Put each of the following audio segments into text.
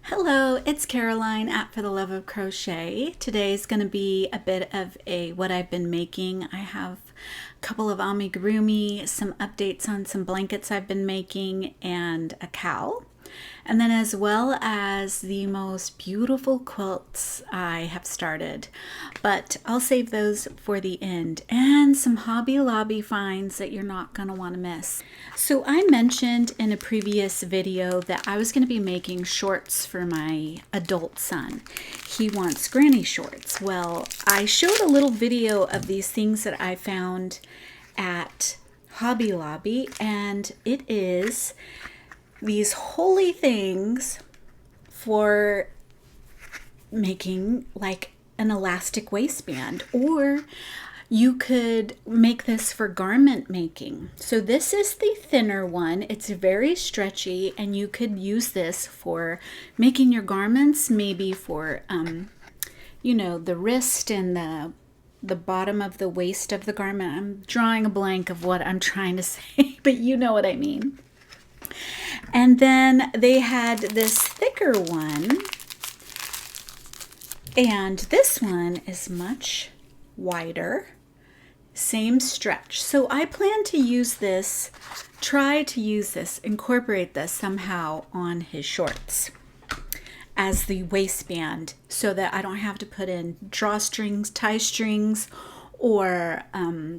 Hello, it's Caroline at For the Love of Crochet. Today's going to be a bit of what I've been making. I have a couple of amigurumi, some updates on some blankets I've been making, and a cowl. And then as well as the most beautiful quilts I have started. But I'll save those for the end. And some Hobby Lobby finds that you're not going to want to miss. So I mentioned in a previous video that I was going to be making shorts for my adult son. He wants granny shorts. Well, I showed a little video of these things that I found at Hobby Lobby, and it is these holy things for making like an elastic waistband, or you could make this for garment making. So this is the thinner one. It's very stretchy, and you could use this for making your garments, maybe for the wrist and the bottom of the waist of the garment. I'm drawing a blank of what I'm trying to say, but you know what I mean. And then they had this thicker one, and this one is much wider, same stretch. So I plan to use this, incorporate this somehow on his shorts as the waistband, so that I don't have to put in drawstrings, tie strings, or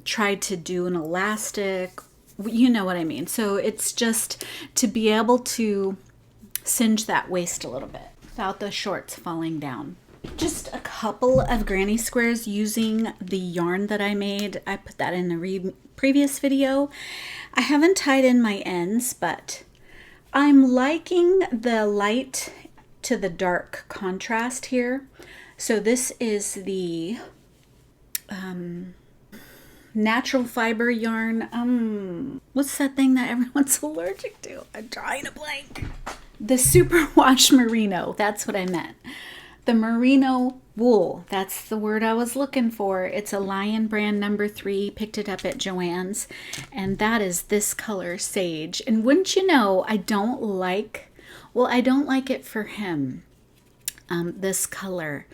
try to do an elastic. You know what I mean. So it's just to be able to cinch that waist a little bit without the shorts falling down. Just a couple of granny squares using the yarn that I made. I put that in a previous video. I haven't tied in my ends, but I'm liking the light to the dark contrast here. So this is the natural fiber yarn. What's that thing that everyone's allergic to? I'm drawing a blank. The superwash merino. That's what I meant. The merino wool. That's the word I was looking for. It's a Lion brand number 3. Picked it up at Joann's, and that is this color, sage. And wouldn't you know, I don't like it for him. This color.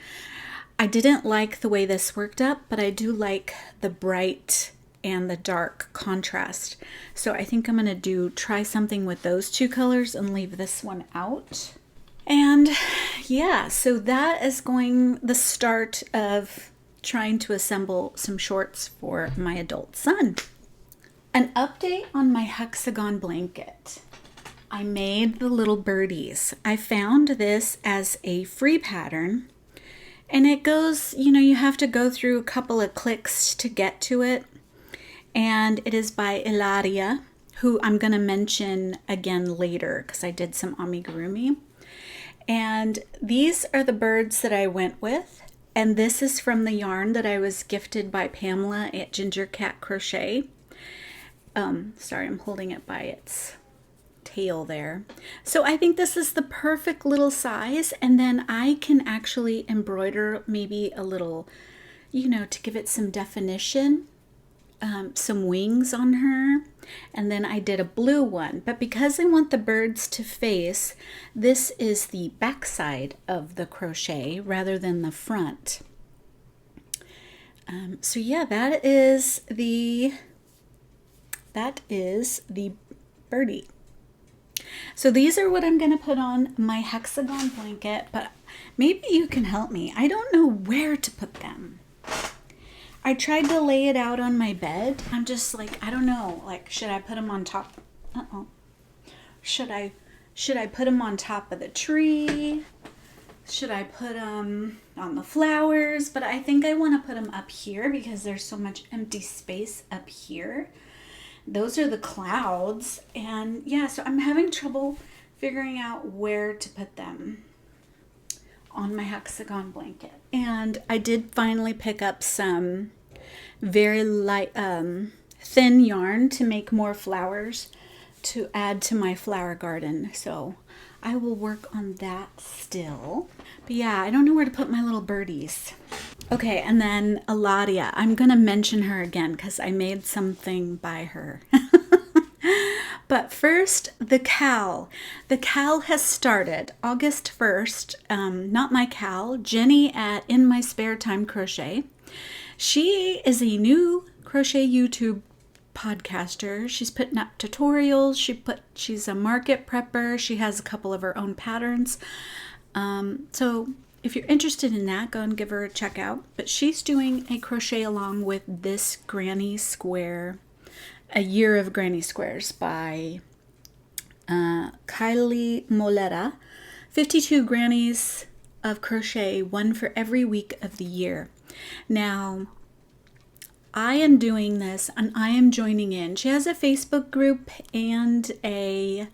I didn't like the way this worked up, but I do like the bright and the dark contrast. So I think I'm going to try something with those two colors and leave this one out. And yeah, so that is the start of trying to assemble some shorts for my adult son. An update on my hexagon blanket. I made the little birdies. I found this as a free pattern. And it goes, you have to go through a couple of clicks to get to it. And it is by Ilaria, who I'm going to mention again later because I did some amigurumi. And these are the birds that I went with. And this is from the yarn that I was gifted by Pamela at Ginger Cat Crochet. Sorry, I'm holding it by its tail there. So I think this is the perfect little size, and then I can actually embroider maybe a little, to give it some definition, some wings on her. And then I did a blue one, but because I want the birds to face, this is the back side of the crochet rather than the front. So yeah, that is the birdie. So these are what I'm going to put on my hexagon blanket, but maybe you can help me. I don't know where to put them. I tried to lay it out on my bed. I'm just like, I don't know, like, should I put them on top? Should I put them on top of the tree? Should I put them on the flowers? But I think I want to put them up here because there's so much empty space up here. Those are the clouds, and yeah, so I'm having trouble figuring out where to put them on my hexagon blanket. And I did finally pick up some very light, thin yarn to make more flowers to add to my flower garden. So I will work on that still. But yeah, I don't know where to put my little birdies. Okay, and then Eladia. I'm going to mention her again because I made something by her. But first, the cowl. The cowl has started August 1st. Not my cowl, Jenni at In My Spare Time Crochet. She is a new crochet YouTube podcaster. She's putting up tutorials. She's a market prepper. She has a couple of her own patterns. So if you're interested in that, go and give her a check out. But she's doing a crochet along with this Granny Square, A Year of Granny Squares by Kylie Molera. 52 grannies of crochet, one for every week of the year. Now, I am doing this and I am joining in. She has a Facebook group and a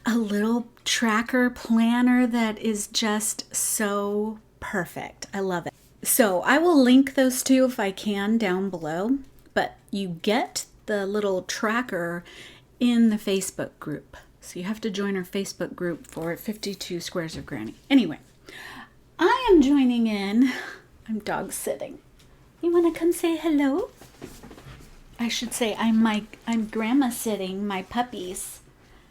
little tracker planner that is just so perfect. I love it. So I will link those two if I can down below, but you get the little tracker in the Facebook group. So you have to join our Facebook group for 52 Squares of Granny. Anyway, I am joining in. I'm dog sitting. You want to come say hello? I should say I'm grandma sitting my puppies.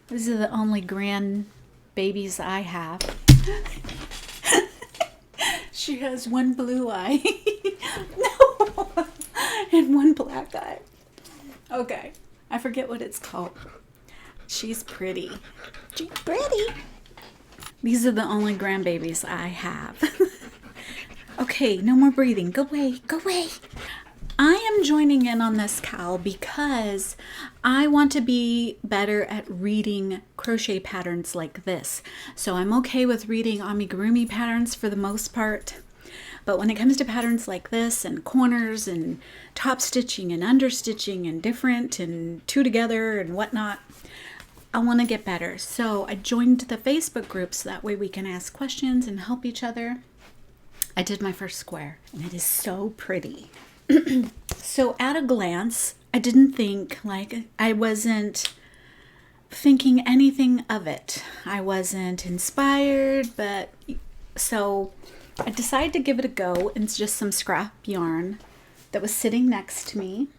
These are the only grandbabies I have. She has one blue eye. No. And one black eye. Okay. I forget what it's called. She's pretty. She's pretty. These are the only grandbabies I have. Okay, no more breathing. Go away. Go away. I am joining in on this cowl because I want to be better at reading crochet patterns like this. So I'm okay with reading amigurumi patterns for the most part. But when it comes to patterns like this and corners and top stitching and understitching and different and two together and whatnot, I want to get better. So I joined the Facebook group so that way we can ask questions and help each other. I did my first square and it is so pretty. So at a glance, I didn't think, I wasn't thinking anything of it. I wasn't inspired, but so I decided to give it a go. It's just some scrap yarn that was sitting next to me.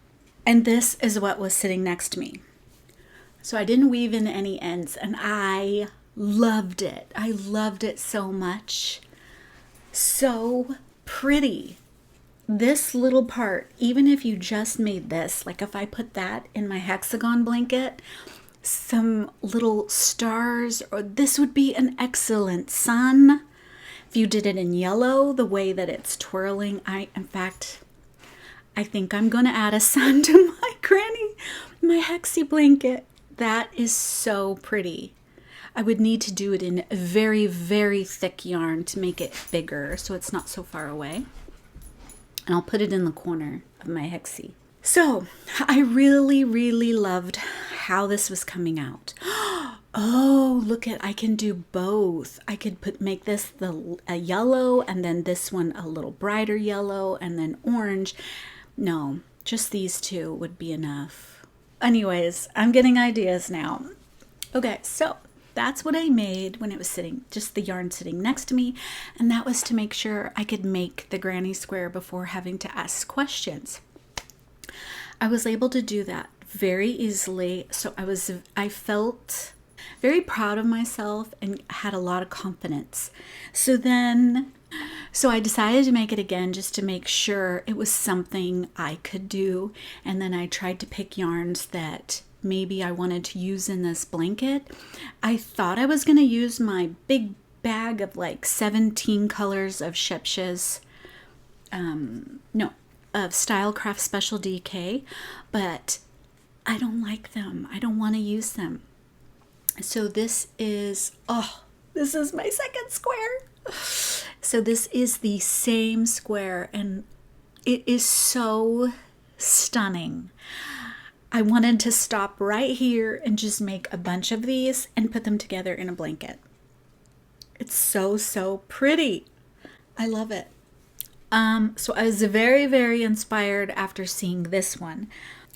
And this is what was sitting next to me. So I didn't weave in any ends and I loved it. I loved it so much. So pretty. This little part, even if you just made this, like if I put that in my hexagon blanket, some little stars, or this would be an excellent sun. If you did it in yellow, the way that it's twirling, in fact, I think I'm going to add a sun to my hexie blanket. That is so pretty. I would need to do it in very, very thick yarn to make it bigger so it's not so far away. And I'll put it in the corner of my hexie. So I really, really loved how this was coming out. Oh, look I can do both. I could make this a yellow and then this one a little brighter yellow and then orange. No, just these two would be enough. Anyways, I'm getting ideas now. Okay, so that's what I made when it was just the yarn sitting next to me. And that was to make sure I could make the granny square before having to ask questions. I was able to do that very easily. So I felt very proud of myself and had a lot of confidence. So I decided to make it again just to make sure it was something I could do. And then I tried to pick yarns that maybe I wanted to use in this blanket. I thought I was going to use my big bag of 17 colors of Shepsha's, of Stylecraft Special DK, but I don't like them. I don't want to use them. So this is my second square. So this is the same square and it is so stunning. I wanted to stop right here and just make a bunch of these and put them together in a blanket. It's so, so pretty. I love it. So I was very, very inspired after seeing this one.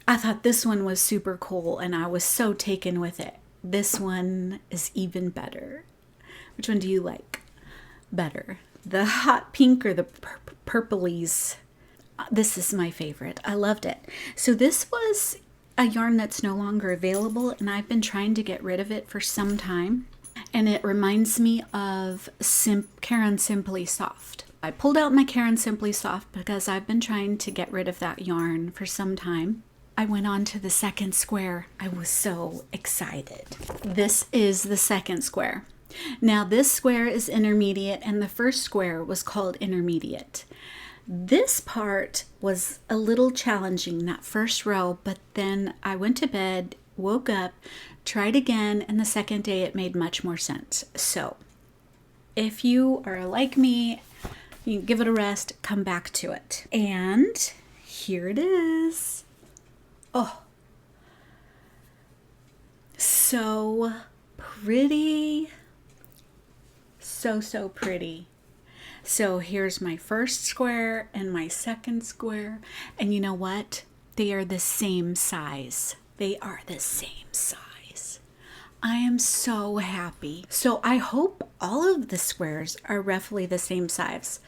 I thought this one was super cool and I was so taken with it. This one is even better. Which one do you like better? The hot pink or the purplies? This is my favorite. I loved it. So this was a yarn that's no longer available, and I've been trying to get rid of it for some time. And it reminds me of Caron Simply Soft. I pulled out my Caron Simply Soft because I've been trying to get rid of that yarn for some time. I went on to the second square. I was so excited. This is the second square. Now this square is intermediate and the first square was called intermediate. This part was a little challenging, that first row, but then I went to bed, woke up, tried again, and the second day it made much more sense. So if you are like me, you give it a rest, come back to it. And here it is. Oh, so pretty. So pretty. So here's my first square and my second square. And you know what? They are the same size. They are the same size. I am so happy. So I hope all of the squares are roughly the same size.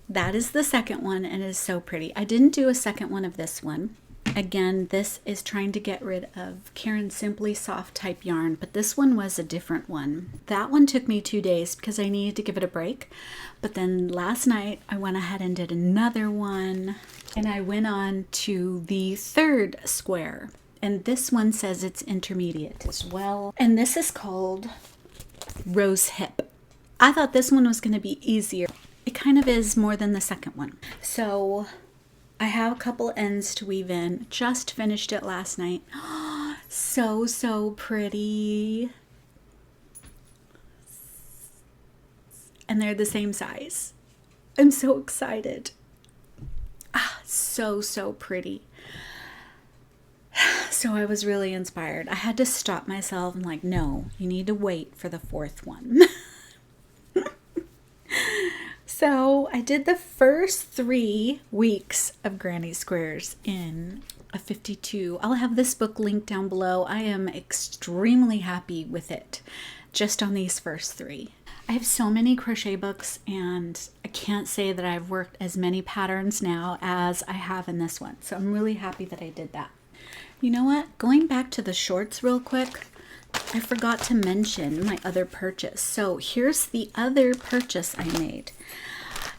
That is the second one and it is so pretty. I didn't do a second one of this one. Again, this is trying to get rid of Caron Simply Soft type yarn, but this one was a different one. That one took me 2 days because I needed to give it a break. But then last night I went ahead and did another one, and I went on to the third square. And this one says it's intermediate as well. And this is called Rose Hip. I thought this one was going to be easier. It kind of is more than the second one. So I have a couple ends to weave in. Just finished it last night. So pretty. And they're the same size. I'm so excited. So pretty. So I was really inspired. I had to stop myself and like, no, you need to wait for the fourth one. So I did the first 3 weeks of Granny Squares in a 52. I'll have this book linked down below. I am extremely happy with it just on these first 3. I have so many crochet books and I can't say that I've worked as many patterns now as I have in this one. So I'm really happy that I did that. You know what? Going back to the shorts real quick, I forgot to mention my other purchase. So here's the other purchase I made.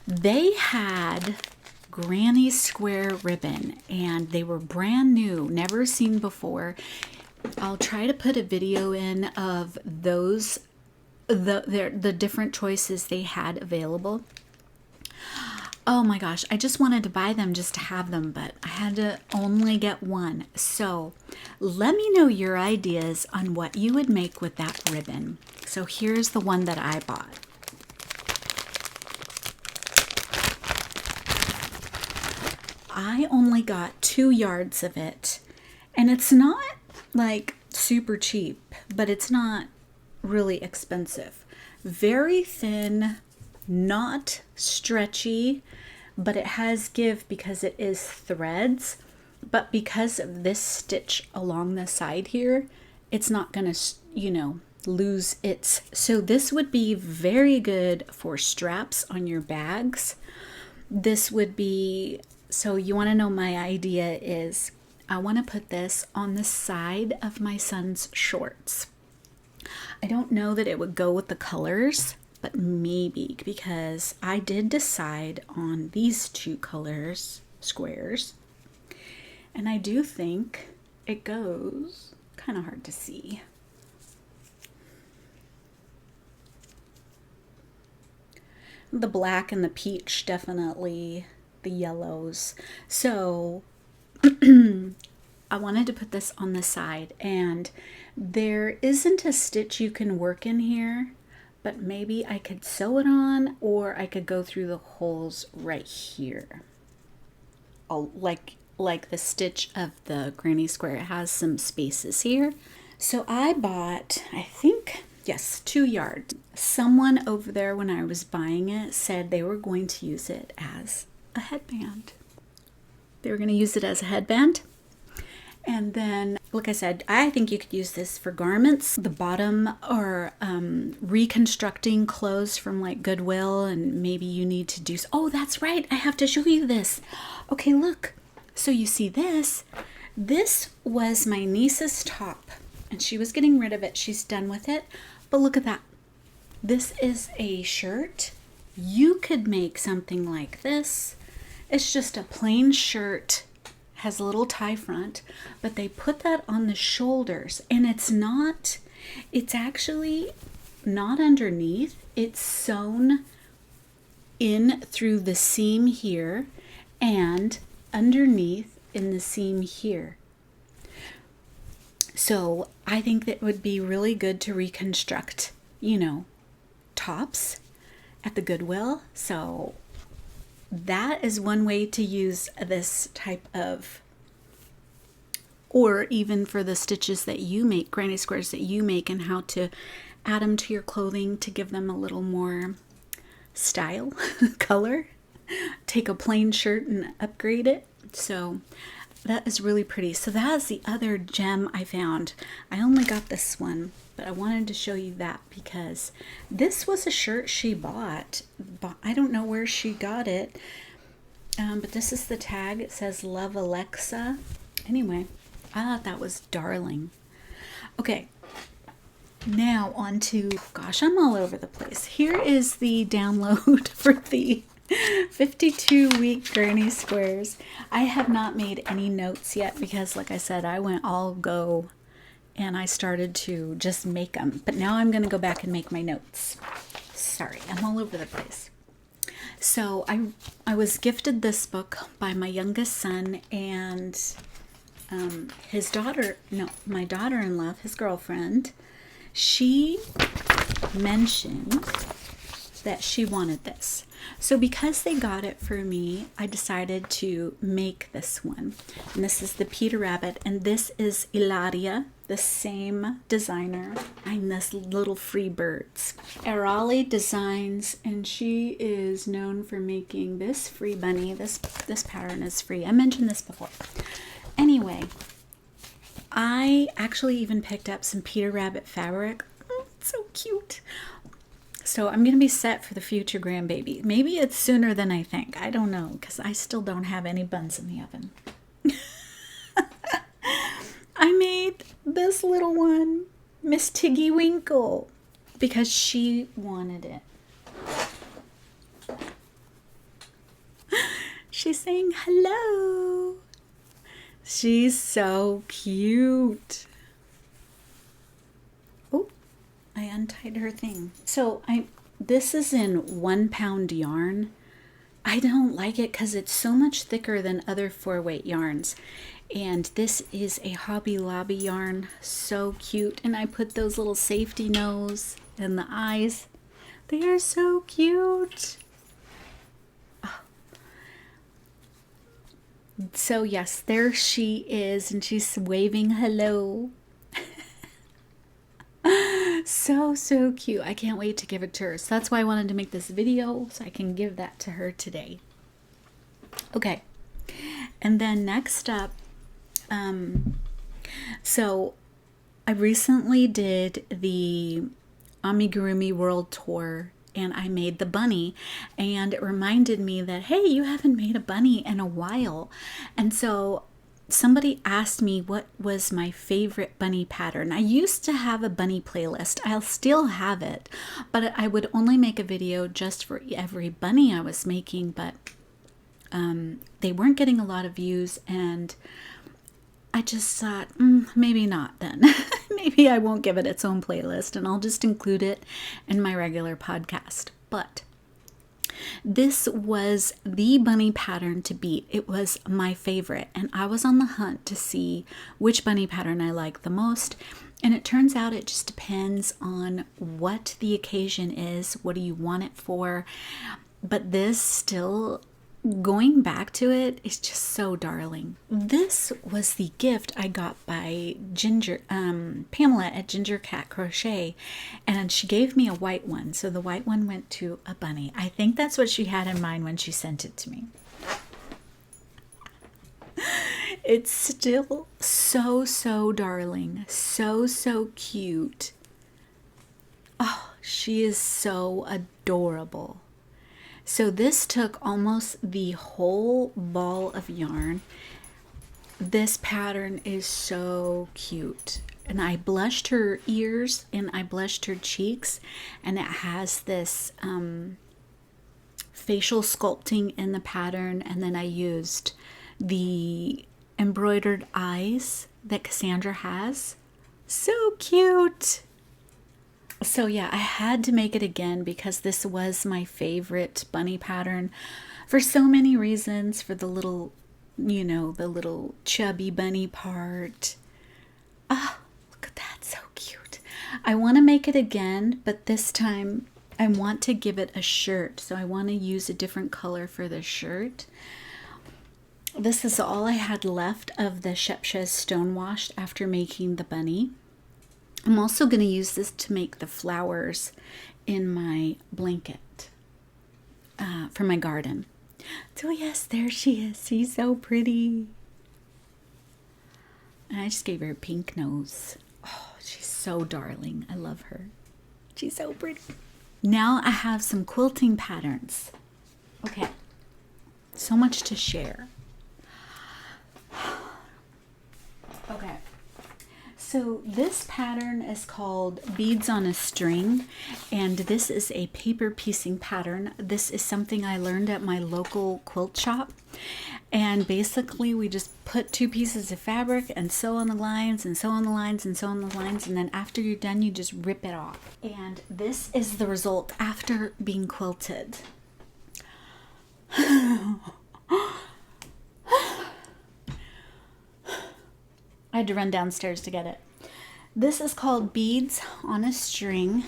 They had Granny Square ribbon and they were brand new, never seen before. I'll try to put a video in of those, the different choices they had available. Oh my gosh, I just wanted to buy them just to have them, but I had to only get one. So let me know your ideas on what you would make with that ribbon. So here's the one that I bought. I only got 2 yards of it, and it's not like super cheap, but it's not really expensive. Very thin, not stretchy, but it has give because it is threads. But because of this stitch along the side here, it's not gonna, you know, lose its. So this would be very good for straps on your bags. This would be, so you want to know my idea is I want to put this on the side of my son's shorts. I don't know that it would go with the colors, but maybe, because I did decide on these 2 colors, squares, and I do think it goes kind of hard to see. The black and the peach, definitely the yellows. So I wanted to put this on the side, and there isn't a stitch you can work in here, but maybe I could sew it on, or I could go through the holes right here. Oh, like the stitch of the Granny Square. It has some spaces here. So I bought, I think, yes, 2 yards. Someone over there when I was buying it said they were going to use it as a headband. They were going to use it as a headband. And then, like I said, I think you could use this for garments, the bottom, or reconstructing clothes from like Goodwill, and maybe you need to do, oh, that's right, I have to show you this. Okay, look. So you see this, This was my niece's top, and she was getting rid of it. She's done with it. But look at that. This is a shirt. You could make something like this. It's just a plain shirt, has a little tie front, but they put that on the shoulders, and it's actually not underneath. It's sewn in through the seam here and underneath in the seam here. So I think that would be really good to reconstruct, tops at the Goodwill. So that is one way to use this type of, or even for the stitches that you make, granny squares that you make, and how to add them to your clothing to give them a little more style, color. Take a plain shirt and upgrade it. So that is really pretty. So that is the other gem I found. I only got this one, but I wanted to show you that because this was a shirt she bought. I don't know where she got it, but this is the tag. It says Love Alexa. Anyway, I thought that was darling. Okay, now on to, gosh, I'm all over the place. Here is the download for the 52-week granny squares. I have not made any notes yet because, like I said, I went all go and I started to just make them. But now I'm going to go back and make my notes. Sorry, I'm all over the place. So I was gifted this book by my youngest son and his daughter, no, my daughter-in-law, his girlfriend. She mentioned that she wanted this. So because they got it for me, I decided to make this one. And this is the Peter Rabbit, and this is Ilaria, the same designer, and this little free birds. Arali Designs, and she is known for making this free bunny. This pattern is free. I mentioned this before. Anyway, I actually even picked up some Peter Rabbit fabric. Oh, it's so cute. So I'm going to be set for the future grandbaby. Maybe it's sooner than I think. I don't know, because I still don't have any buns in the oven. I made this little one, Miss Tiggy Winkle, because she wanted it. She's saying hello. She's so cute. Oh, I untied her thing. So this is in 1 pound yarn. I don't like it because it's so much thicker than other 4-weight yarns. And this is a Hobby Lobby yarn. So cute. And I put those little safety nose and the eyes. They are so cute. So yes, there she is, and she's waving hello. So cute. I can't wait to give it to her. So that's why I wanted to make this video, so I can give that to her today. Okay, and then next up, so I recently did the Amigurumi World Tour, and I made the bunny, and it reminded me that, hey, you haven't made a bunny in a while. And so somebody asked me what was my favorite bunny pattern. I used to have a bunny playlist. I'll still have it, but I would only make a video just for every bunny I was making, but they weren't getting a lot of views, and I just thought, maybe not then. Maybe I won't give it its own playlist, and I'll just include it in my regular podcast. But this was the bunny pattern to beat. It was my favorite, and I was on the hunt to see which bunny pattern I like the most. And it turns out it just depends on what the occasion is. What do you want it for? But this still, going back to it, is just so darling. This was the gift I got by Pamela at Ginger Cat Crochet, and she gave me a white one, so the white one went to a bunny. I think that's what she had in mind when she sent it to me. It's still so darling, so cute. Oh, she is so adorable. So this took almost the whole ball of yarn. This pattern is so cute. And I blushed her ears and I blushed her cheeks, and it has this facial sculpting in the pattern, and then I used the embroidered eyes that Cassandra has. So cute. So yeah, I had to make it again because this was my favorite bunny pattern for so many reasons. For the little, you know, the little chubby bunny part. Ah, look at that, so cute. I want to make it again, but this time I want to give it a shirt. So I want to use a different color for the shirt. This is all I had left of the Shepshes Stonewashed after making the bunny. I'm also going to use this to make the flowers in my blanket for my garden. So yes, there she is. She's so pretty. And I just gave her a pink nose. Oh, she's so darling. I love her. She's so pretty. Now I have some quilting patterns. Okay, so much to share. Okay, so this pattern is called Beads on a String, and this is a paper piecing pattern. This is something I learned at my local quilt shop, and basically we just put 2 pieces of fabric and sew on the lines and sew on the lines and sew on the lines, and then after you're done you just rip it off. And this is the result after being quilted. I had to run downstairs to get it. This is called Beads on a String.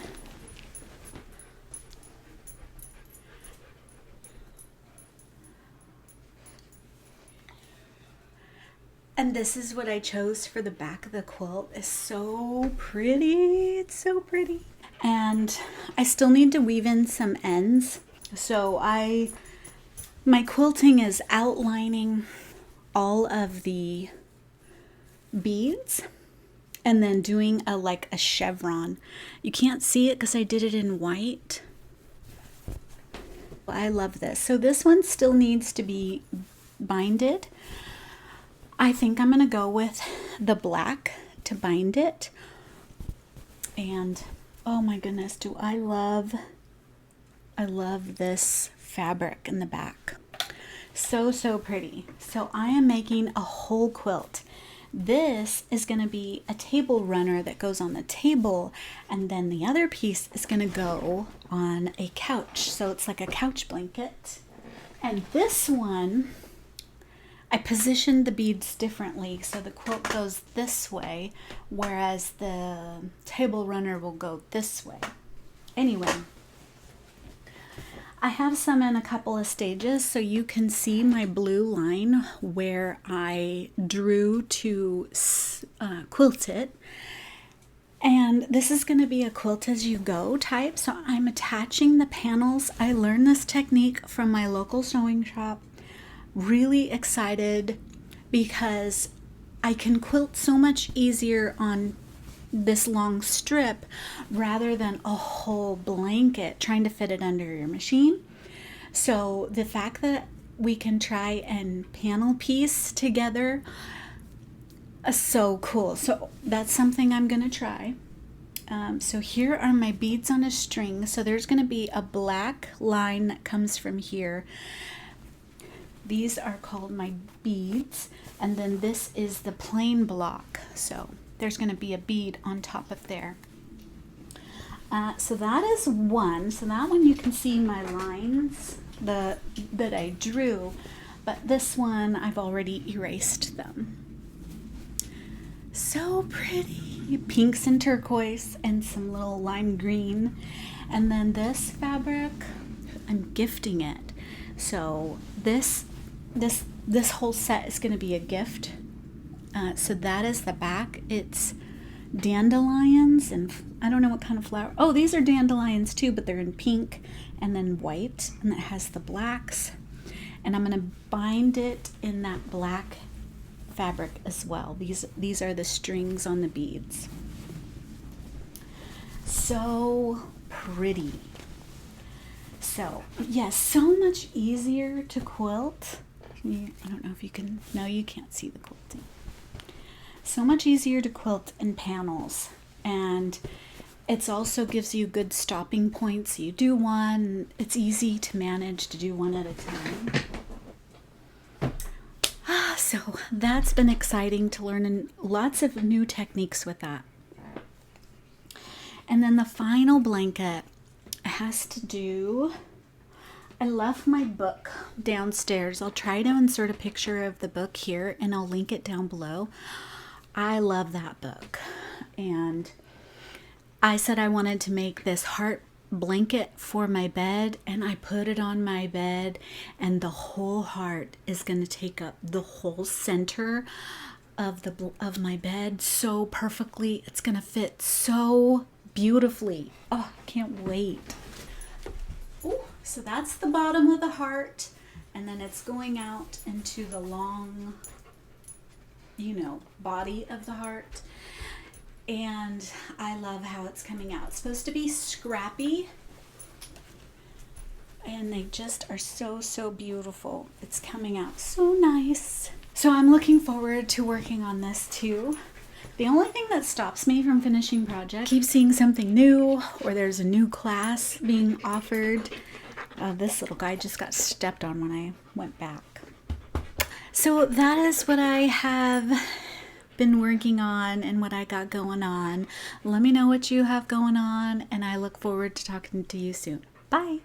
And this is what I chose for the back of the quilt. It's so pretty. It's so pretty. And I still need to weave in some ends. So my quilting is outlining all of the beads and then doing like a chevron. You can't see it because I did it in white. I love this. So this one still needs to be binded. I think I'm gonna go with the black to bind it. And oh my goodness, do I love this fabric in the back. So pretty. So I am making a whole quilt. This is going to be a table runner that goes on the table, and then the other piece is going to go on a couch. So it's like a couch blanket. And this one, I positioned the beads differently. So the quilt goes this way, whereas the table runner will go this way. Anyway, I have some in a couple of stages, so you can see my blue line where I drew to quilt it. And this is going to be a quilt as you go type, so I'm attaching the panels. I learned this technique from my local sewing shop. Really excited because I can quilt so much easier on this long strip rather than a whole blanket trying to fit it under your machine. So the fact that we can try and panel piece together is so cool. So that's something I'm gonna try. So here are my beads on a string. So there's gonna be a black line that comes from here. These are called my beads, and then this is the plain block. So there's going to be a bead on top of there. So that is one. So that one you can see my lines that I drew, but this one I've already erased them. So pretty. Pinks and turquoise and some little lime green. And then this fabric, I'm gifting it. So this whole set is going to be a gift. So that is the back. It's dandelions and I don't know what kind of flower. Oh, these are dandelions too, but they're in pink and then white, and it has the blacks. And I'm going to bind it in that black fabric as well. These are the strings on the beads. So pretty. So yes, so much easier to quilt I don't know if you can, no, you can't see the quilting. So much easier to quilt in panels, and it also gives you good stopping points. You do one, it's easy to manage to do one at a time. So that's been exciting to learn, lots of new techniques with that. And then the final blanket has to do, I left my book downstairs. I'll try to insert a picture of the book here and I'll link it down below. I love that book. And I said I wanted to make this heart blanket for my bed, and I put it on my bed, and the whole heart is going to take up the whole center of my bed so perfectly. It's going to fit so beautifully. Oh, I can't wait. Ooh, so that's the bottom of the heart, and then it's going out into the long, body of the heart. And I love how it's coming out. It's supposed to be scrappy, and they just are so beautiful. It's coming out so nice. So I'm looking forward to working on this too. The only thing that stops me from finishing projects, keep seeing something new, or there's a new class being offered. This little guy just got stepped on when I went back. So that is what I have been working on and what I got going on. Let me know what you have going on, and I look forward to talking to you soon. Bye.